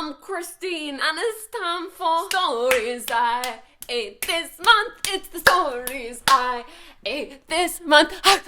I'm Christine, and it's time for stories I ate this month. It's the stories I ate this month. Off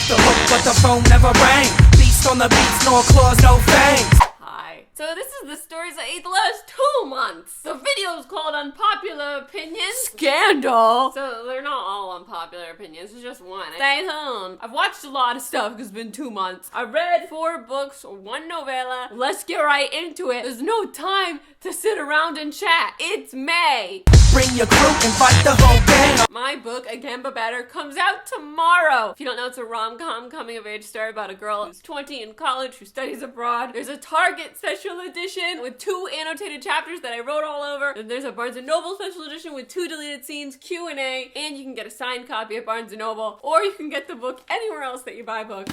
the hook, but the phone never rang. Beast on the beats, no claws, no fangs. Hi. So this is the stories I ate the last 2 months. The video is called Unpopular Opinions. Scandal. So they're not all unpopular opinions, it's just one. Stay tuned. I've watched a lot of stuff because it's been 2 months. I read 4 books, 1 novella. Let's get right into it. There's no time to sit around and chat. It's May. Bring your crew, invite the whole gang. My book, Again But Better, comes out tomorrow. If you don't know, it's a rom-com coming-of-age story about a girl who's 20 in college who studies abroad. There's a Target special edition with 2 annotated chapters that I wrote all over. And there's a Barnes & Noble special edition with 2 deleted scenes, Q&A, and you can get a signed copy at Barnes & Noble, or you can get the book anywhere else that you buy books.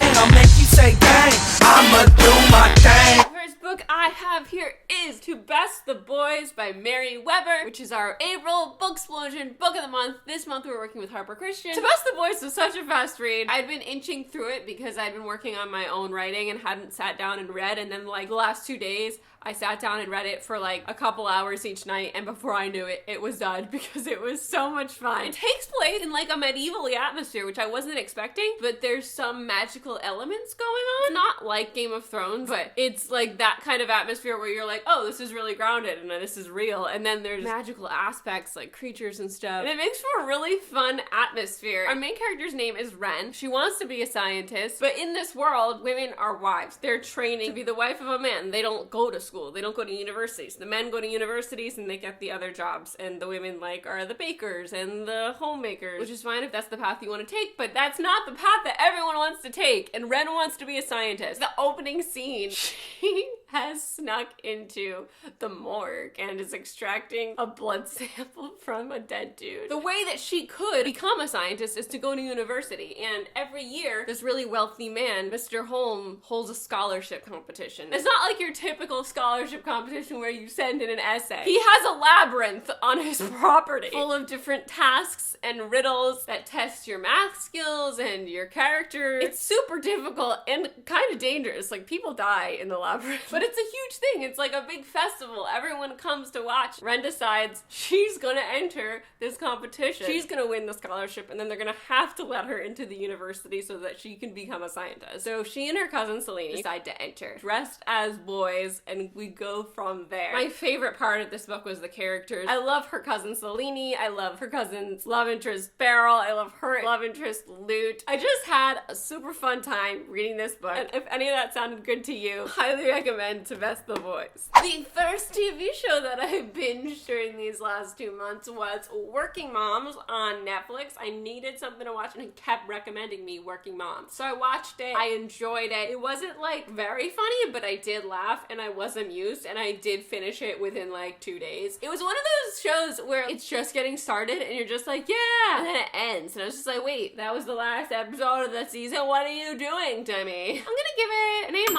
And I'll make you say bang, I'ma do my thing. The first book I have here is To Best the Boys by Mary Weber, which is our April BOOKSPLOSION book of the month. This month we're working with Harper Christian. To Best the Boys was such a fast read. I'd been inching through it because I'd been working on my own writing and hadn't sat down and read, and then like the last 2 days I sat down and read it for like a couple hours each night, and before I knew it, it was done because it was so much fun. It takes place in like a medieval-y atmosphere, which I wasn't expecting, but there's some magical elements going on. It's not like Game of Thrones, but it's like that kind of atmosphere where you're like, oh, this is really grounded and this is real, and then there's magical aspects like creatures and stuff, and it makes for a really fun atmosphere. Our main character's name is Ren. She wants to be a scientist, but in this world, women are wives. They're training to be the wife of a man. They don't go to school. They don't go to universities. The men go to universities and they get the other jobs, and the women like are the bakers and the homemakers, which is fine if that's the path you want to take, but that's not the path that everyone wants to take, and Ren wants to be a scientist. The opening scene, she has snuck into the morgue and is extracting a blood sample from a dead dude. The way that she could become a scientist is to go to university, and every year this really wealthy man, Mr. Holm, holds a scholarship competition. It's not like your typical scholarship competition where you send in an essay. He has a labyrinth on his property full of different tasks and riddles that test your math skills and your character. It's super difficult and kind of dangerous. Like, people die in the labyrinth. But it's a huge thing. It's like a big festival. Everyone comes to watch. Ren decides she's gonna enter this competition. She's gonna win the scholarship, and then they're gonna have to let her into the university so that she can become a scientist. So she and her cousin Selene decide to enter, dressed as boys, and we go from there. My favorite part of this book was the characters. I love her cousin Selene. I love her cousin's love interest Beryl. I love her love interest Lute. I just had a super fun time reading this book, and if any of that sounded good to you, highly recommend To Best the Boys. The first TV show that I binged during these last 2 months was Working Moms on Netflix. I needed something to watch, and it kept recommending me Working Moms. So I watched it. I enjoyed it. It wasn't like very funny, but I did laugh and I was amused, and I did finish it within like 2 days. It was one of those shows where it's just getting started and you're just like, yeah, and then it ends. And I was just like, wait, that was the last episode of the season. What are you doing to me? I'm gonna give it an A-.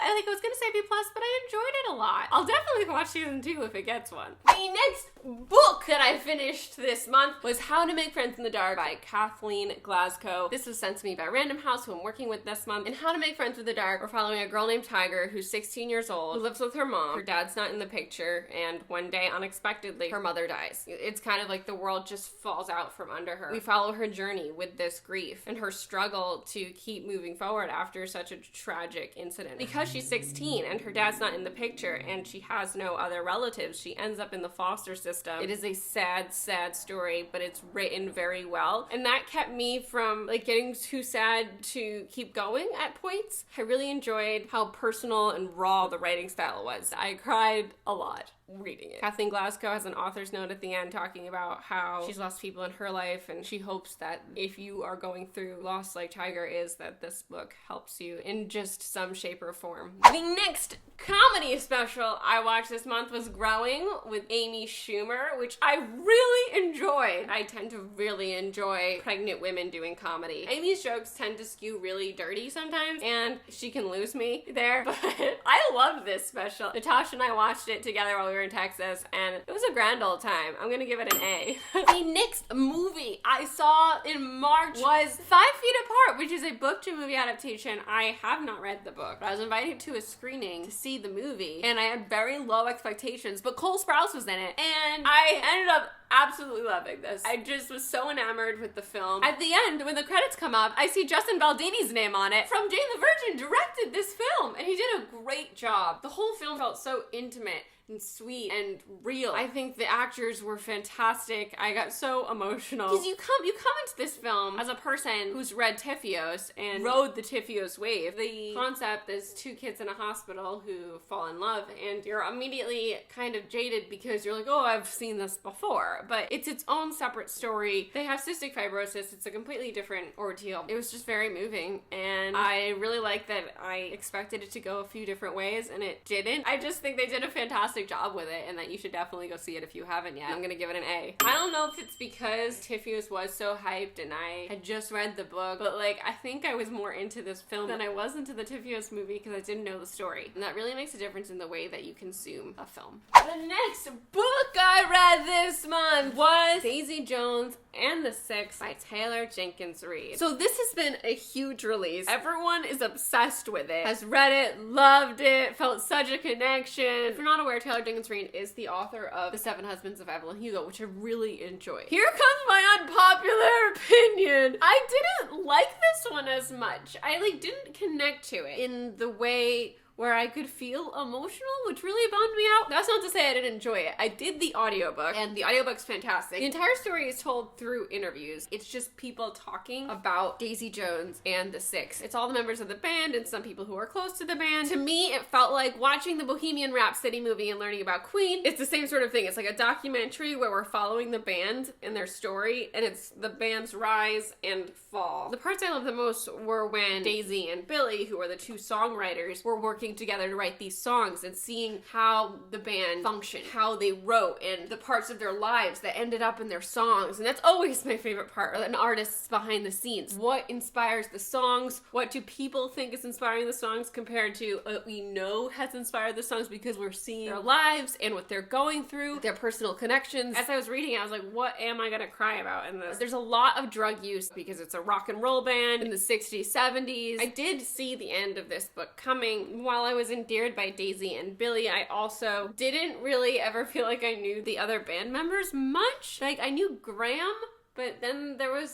I was gonna say B+, but I enjoyed it a lot. I'll definitely watch season 2 if it gets one. The next book that I finished this month was How to Make Friends in the Dark by Kathleen Glasgow. This was sent to me by Random House, who I'm working with this month. In How to Make Friends with the Dark, we're following a girl named Tiger who's 16 years old, who lives with her mom. Her dad's not in the picture, and one day, unexpectedly, her mother dies. It's kind of like the world just falls out from under her. We follow her journey with this grief and her struggle to keep moving forward after such a tragic incident. Because she's 16 and her dad's not in the picture and she has no other relatives, she ends up in the foster system. It is a sad, sad story, but it's written very well. And that kept me from like getting too sad to keep going at points. I really enjoyed how personal and raw the writing style was. I cried a lot reading it. Kathleen Glasgow has an author's note at the end talking about how she's lost people in her life, and she hopes that if you are going through loss like Tiger is, that this book helps you in just some shape or form. The next comedy special I watched this month was Growing with Amy Schumer, which I really enjoyed. I tend to really enjoy pregnant women doing comedy. Amy's jokes tend to skew really dirty sometimes, and she can lose me there, but I love this special. Natasha and I watched it together while we were in Texas, and it was a grand old time. I'm gonna give it an A. The next movie I saw in March was 5 Feet Apart, which is a book to movie adaptation. I have not read the book, but I was invited to a screening to see the movie, and I had very low expectations, but Cole Sprouse was in it, and I ended up absolutely loving this. I just was so enamored with the film. At the end, when the credits come up, I see Justin Baldini's name on it. From Jane the Virgin directed this film, and he did a great job. The whole film felt so intimate and sweet and real. I think the actors were fantastic. I got so emotional. Because you come into this film as a person who's read Tifios and rode the Tifios wave. The concept is 2 kids in a hospital who fall in love, and you're immediately kind of jaded because you're like, oh, I've seen this before. But it's its own separate story. They have cystic fibrosis. It's a completely different ordeal. It was just very moving, and I really like that I expected it to go a few different ways, and it didn't. I just think they did a fantastic job with it, and that you should definitely go see it if you haven't yet. I'm gonna give it an A. I don't know if it's because Tifios was so hyped and I had just read the book, but like I think I was more into this film than I was into the Tifios movie because I didn't know the story, and that really makes a difference in the way that you consume a film. The next book I read this month was Daisy Jones and the Six by Taylor Jenkins Reid. So this has been a huge release. Everyone is obsessed with it, has read it, loved it, felt such a connection. If you're not aware, Taylor Jenkins Reid is the author of The 7 Husbands of Evelyn Hugo, which I really enjoyed. Here comes my unpopular opinion. I didn't like this one as much. I didn't connect to it in the way where I could feel emotional, which really bummed me out. That's not to say I didn't enjoy it. I did the audiobook, and the audiobook's fantastic. The entire story is told through interviews. It's just people talking about Daisy Jones and the Six. It's all the members of the band and some people who are close to the band. To me, it felt like watching the Bohemian Rhapsody movie and learning about Queen. It's the same sort of thing. It's like a documentary where we're following the band and their story, and it's the band's rise and fall. The parts I loved the most were when Daisy and Billy, who are the 2 songwriters, were working together to write these songs and seeing how the band functioned, how they wrote, and the parts of their lives that ended up in their songs. And that's always my favorite part, an artist's behind the scenes. What inspires the songs? What do people think is inspiring the songs compared to what we know has inspired the songs because we're seeing their lives and what they're going through, their personal connections. As I was reading it, I was like, what am I gonna cry about in this? There's a lot of drug use because it's a rock and roll band in the 60s, 70s. I did see the end of this book coming. While I was endeared by Daisy and Billy, I also didn't really ever feel like I knew the other band members much. Like, I knew Graham, but then there was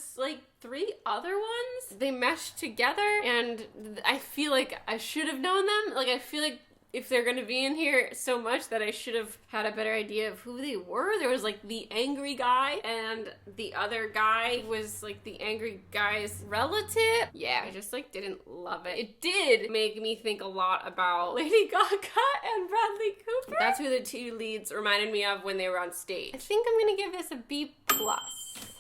3 other ones. They meshed together, and I feel like I should have known them. I feel like if they're gonna be in here so much that I should have had a better idea of who they were. There was the angry guy, and the other guy was the angry guy's relative. Yeah, I just didn't love it. It did make me think a lot about Lady Gaga and Bradley Cooper. That's who the 2 leads reminded me of when they were on stage. I think I'm gonna give this a B+.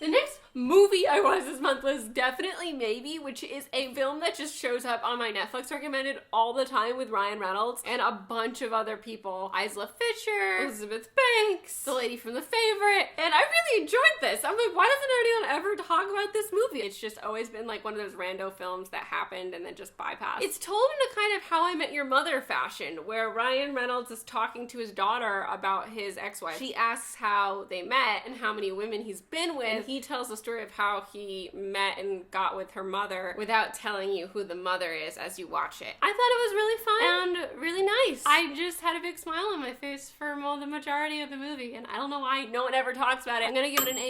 The next movie I watched this month was Definitely Maybe, which is a film that just shows up on my Netflix recommended all the time with Ryan Reynolds and a bunch of other people. Isla Fisher, Elizabeth Banks, the lady from The Favorite, and I really enjoyed this. I'm like, why doesn't anyone ever talk about this movie? It's just always been one of those rando films that happened and then just bypassed. It's told in a kind of How I Met Your Mother fashion, where Ryan Reynolds is talking to his daughter about his ex-wife. She asks how they met and how many women he's been with, and he tells the story of how he met and got with her mother without telling you who the mother is as you watch it. I thought it was really fun and really nice. I just had a big smile on my face for the majority of the movie, and I don't know why no one ever talks about it. I'm gonna give it an A-.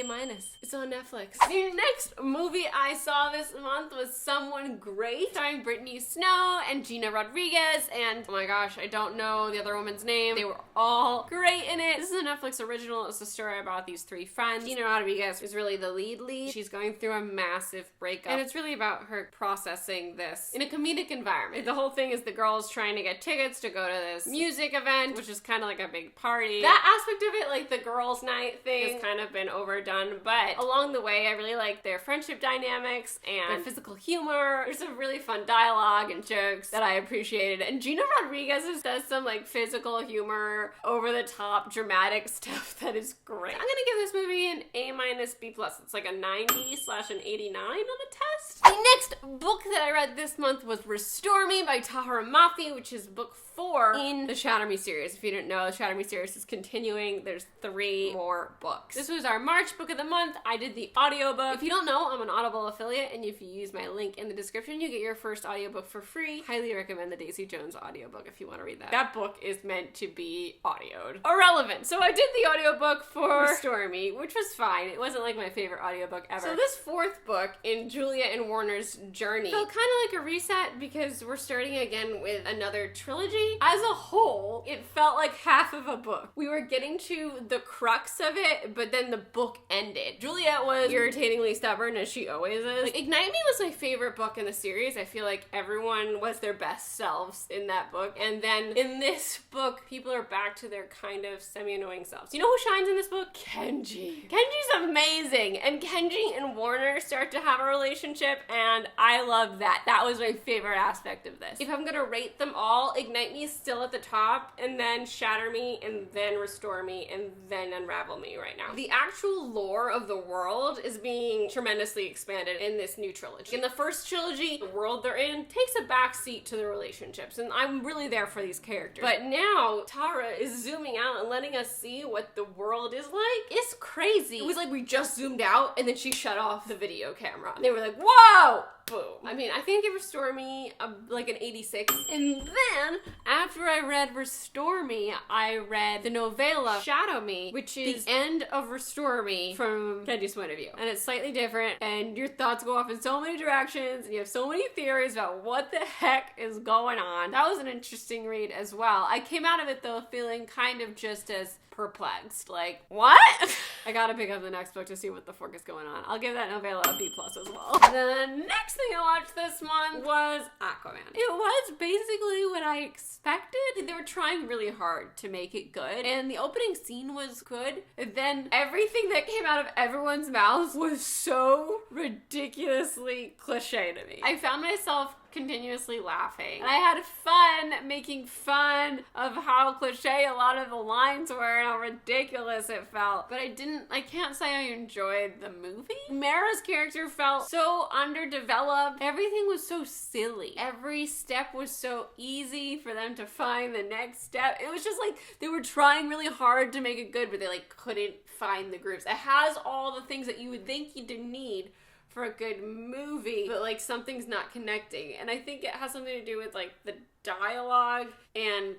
It's on Netflix. The next movie I saw this month was Someone Great, starring Brittany Snow and Gina Rodriguez, and oh my gosh, I don't know the other woman's name. They were all great in it. This is a Netflix original. It's a story about these 3 friends. Gina Rodriguez is really the lead. She's going through a massive breakup, and it's really about her processing this in a comedic environment. The whole thing is the girls trying to get tickets to go to this music event, which is kind of like a big party. That aspect of it, the girls' night thing, has kind of been overdone, but along the way, I really like their friendship dynamics and their physical humor. There's some really fun dialogue and jokes that I appreciated, and Gina Rodriguez does some physical humor, over-the-top, dramatic stuff that is great. I'm gonna give this movie an A-, B+. It's a 90/89 on a test. The next book that I read this month was Restore Me by TAHEREH, which is book 4 in the Shatter Me series. If you didn't know, the Shatter Me series is continuing. There's 3 more books. This was our March book of the month. I did the audiobook. If you don't know, I'm an Audible affiliate, and if you use my link in the description, you get your first audiobook for free. Highly recommend the Daisy Jones audiobook if you want to read that. That book is meant to be audioed. Irrelevant. So I did the audiobook for Restore Me, which was fine. It wasn't like my favorite audiobook ever. So this 4th book in Julia and Warner's journey felt kind of like a reset because we're starting again with another trilogy. As a whole, it felt like half of a book. We were getting to the crux of it, but then the book ended. Juliet was irritatingly stubborn, as she always is. Like, Ignite Me was my favorite book in the series. I feel like everyone was their best selves in that book. And then in this book, people are back to their kind of semi-annoying selves. You know who shines in this book? Kenji. Kenji's amazing. And Kenji and Warner start to have a relationship, and I love that. That was my favorite aspect of this. If I'm gonna rate them all, Ignite Me is still at the top, and then Shatter Me, and then Restore Me, and then Unravel Me right now. The actual lore of the world is being tremendously expanded in this new trilogy. In the first trilogy, the world they're in takes a backseat to the relationships, and I'm really there for these characters. But now, Tara is zooming out and letting us see what the world is like. It's crazy. It was like we just zoomed out, and then she shut off the video camera. And they were like, whoa! Boom. I mean, I think it Restore Me like an 86. And then, after I read Restore Me, I read the novella Shadow Me, which is the end of Restore Me from Kenji's point of view. And it's slightly different, and your thoughts go off in so many directions, and you have so many theories about what the heck is going on. That was an interesting read as well. I came out of it, though, feeling kind of just as perplexed. Like, what? I gotta pick up the next book to see what the fuck is going on. I'll give that novella a B+ as well. The next thing I watched this month was Aquaman. It was basically what I expected. They were trying really hard to make it good, and the opening scene was good, and then everything that came out of everyone's mouths was so ridiculously cliche to me. I found myself continuously laughing. And I had fun making fun of how cliche a lot of the lines were and how ridiculous it felt. But I can't say I enjoyed the movie. Mara's character felt so underdeveloped. Everything was so silly. Every step was so easy for them to find the next step. It was just like they were trying really hard to make it good, but they like couldn't find the grooves. It has all the things that you would think you did need for a good movie, but like something's not connecting. And I think it has something to do with like the dialogue and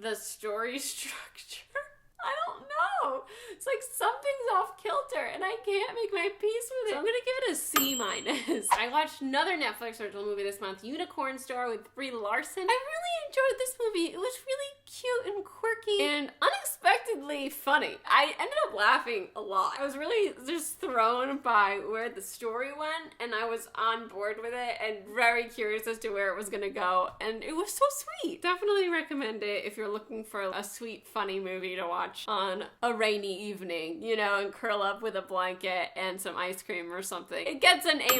the story structure. I don't know. It's like something's off kilter and I can't make my peace with it. So I'm gonna give it a C-. I watched another Netflix original movie this month, Unicorn Store with Brie Larson. I really enjoyed this movie. It was really cute and quirky and unexpectedly funny. I ended up laughing a lot. I was really just thrown by where the story went, and I was on board with it and very curious as to where it was gonna go, and it was so sweet. Definitely recommend it if you're looking for a sweet, funny movie to watch on a rainy evening, you know, and curl up with a blanket and some ice cream or something. It gets an A-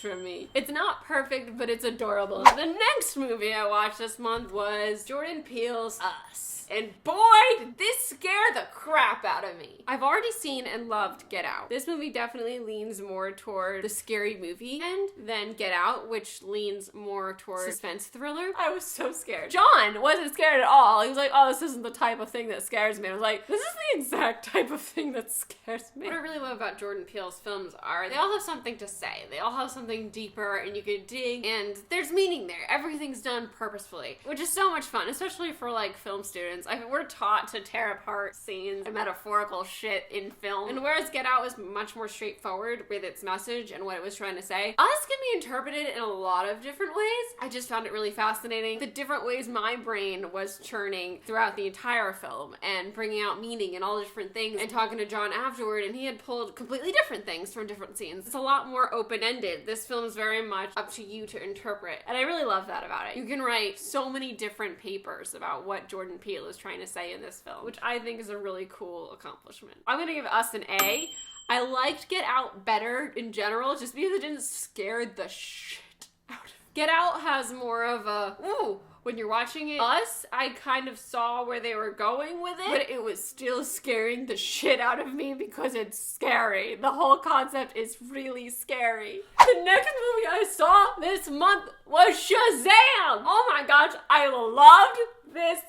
from me. It's not perfect, but it's adorable. The next movie I watched this month was Jordan Peele's Us. And boy, did this scare the crap out of me. I've already seen and loved Get Out. This movie definitely leans more toward the scary movie end than Get Out, which leans more toward suspense thriller. I was so scared. John wasn't scared at all. He was like, oh, this isn't the type of thing that scares me. I was like, this is the exact type of thing that scares me. What I really love about Jordan Peele's films are they all have something to say. They all have something deeper and you could dig, and there's meaning there. Everything's done purposefully, which is so much fun, especially for like film students. We're taught to tear apart scenes and metaphorical shit in film. And whereas Get Out was much more straightforward with its message and what it was trying to say, Us can be interpreted in a lot of different ways. I just found it really fascinating. The different ways my brain was churning throughout the entire film and bringing out meaning and all different things, and talking to John afterward, and he had pulled completely different things from different scenes. It's a lot more open-ended. This film is very much up to you to interpret. And I really love that about it. You can write so many different papers about what Jordan Peele is trying to say in this film, which I think is a really cool accomplishment. I'm gonna give Us an A. I liked Get Out better in general, just because it didn't scare the shit out of me. Get Out has more of a, ooh, when you're watching it. Us, I kind of saw where they were going with it, but it was still scaring the shit out of me because it's scary. The whole concept is really scary. The next movie I saw this month was Shazam! Oh my gosh, I loved this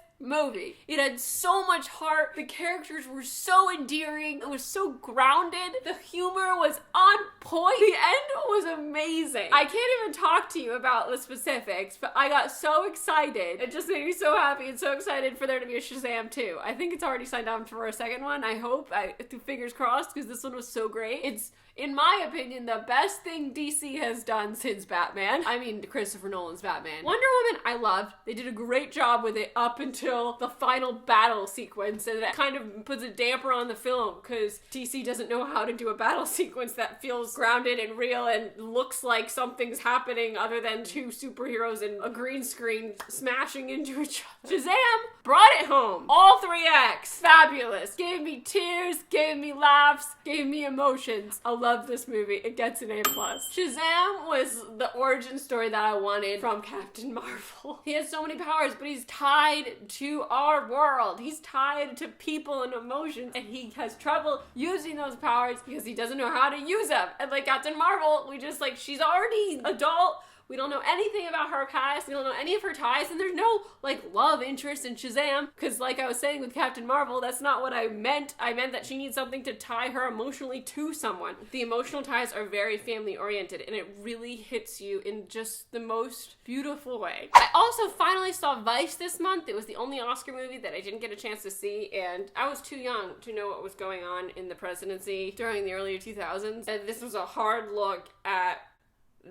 movie. It had so much heart. The characters were so endearing. It was so grounded. The humor was on point. The end was amazing. I can't even talk to you about the specifics, but I got so excited. It just made me so happy and so excited for there to be a Shazam 2. I think it's already signed on for a second one. I hope. Fingers crossed, because this one was so great. It's, in my opinion, the best thing DC has done since Batman. I mean, Christopher Nolan's Batman. Wonder Woman, I loved. They did a great job with it up until the final battle sequence, and that kind of puts a damper on the film, because DC doesn't know how to do a battle sequence that feels grounded and real and looks like something's happening other than two superheroes and a green screen smashing into each other. Shazam brought it home. All 3 acts. Fabulous. Gave me tears, gave me laughs, gave me emotions. I love this movie. It gets an A+. Shazam was the origin story that I wanted from Captain Marvel. He has so many powers, but he's tied to our world. He's tied to people and emotions, and he has trouble using those powers because he doesn't know how to use them. And like Captain Marvel, we just like, she's already adult. We don't know anything about her past. We don't know any of her ties. And there's no, like, love interest in Shazam. Because, like I was saying with Captain Marvel, that's not what I meant. I meant that she needs something to tie her emotionally to someone. The emotional ties are very family-oriented, and it really hits you in just the most beautiful way. I also finally saw Vice this month. It was the only Oscar movie that I didn't get a chance to see, and I was too young to know what was going on in the presidency during the early 2000s. And this was a hard look at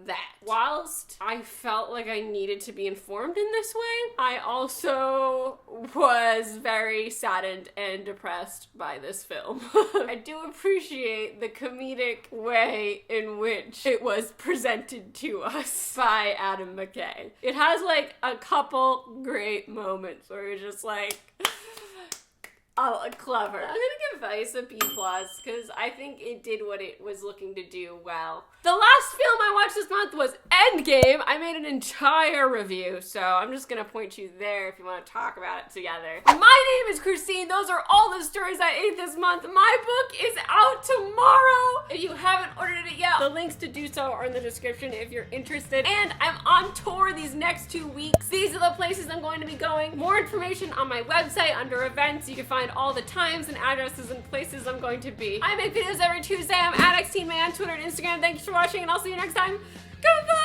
that. Whilst I felt like I needed to be informed in this way, I also was very saddened and depressed by this film. I do appreciate the comedic way in which it was presented to us by Adam McKay. It has like a couple great moments where you're just like, oh, clever. I'm gonna give Vice a B+, because I think it did what it was looking to do well. The last film I watched this month was Endgame. I made an entire review, so I'm just gonna point you there if you want to talk about it together. My name is Christine. Those are all the stories I ate this month. My book is out tomorrow. If you haven't ordered it yet, the links to do so are in the description if you're interested. And I'm on tour these next 2 weeks. These are the places I'm going to be going. More information on my website under events. You can find all the times and addresses and places I'm going to be. I make videos every Tuesday. I'm at XTeenMay on Twitter and Instagram. Thank you for watching, and I'll see you next time. Goodbye!